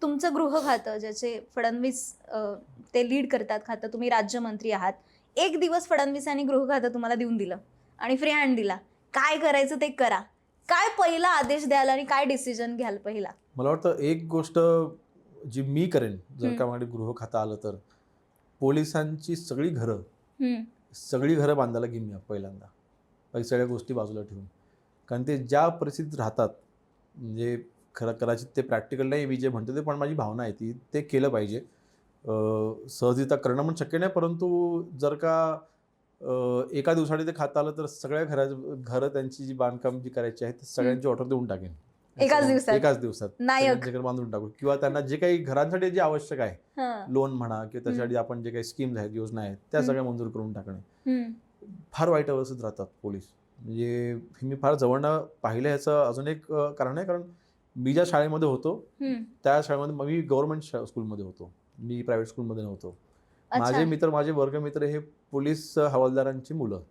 तुमचं गृह खातं ज्याचे फडणवीस ते लीड करतात खातं, तुम्ही राज्यमंत्री आहात. एक दिवस फडणवीसांनी गृह खातं तुम्हाला देऊन दिलं आणि फ्री हँड दिला. काय करायचं ते करा. काय पहिला आदेश द्याल आणि काय डिसिजन घ्याल पहिला? मला वाटतं एक गोष्ट जी मी करेन जर का माझ्याकडे गृह खातं आलं तर, पोलिसांची सगळी घरं बांधायला घेईन मी पहिल्यांदा. बाकी सगळ्या गोष्टी बाजूला ठेवून. कारण ते ज्या परिस्थितीत राहतात, म्हणजे कदाचित ते प्रॅक्टिकल नाही मी जे म्हणतो ते, पण माझी भावना आहे ती, ते केलं पाहिजे. सहजरित्या करणं पण शक्य नाही, परंतु जर का एका दिवसासाठी ते खातं आलं तर सगळ्या घरं त्यांची जी बांधकाम जी करायची आहे, सगळ्यांची ऑर्डर देऊन टाकेन. एकाच दिवसात? एकाच दिवसात नायक. सगळ्यांचे घर बांधून टाकू, किंवा त्यांना जे काही घरांसाठी जे आवश्यक आहे, हां. लोन म्हणा किंवा त्याच्यासाठी आपण जे काही स्कीम्स आहेत, योजना आहेत, त्या सगळ्या मंजूर करून टाकणे. फार वाईट अवस्थेत राहतात पोलीस. म्हणजे हे मी फार जवळनं पाहिलं. ह्याचं अजून एक कारण आहे, कारण मी ज्या शाळेमध्ये होतो त्या शाळेमध्ये मी गव्हर्नमेंट स्कूलमध्ये होतो, मी प्रायव्हेट स्कूलमध्ये नव्हतो. अच्छा. माझे वर्गमित्र हे पोलीस हवालदारांची मुलं.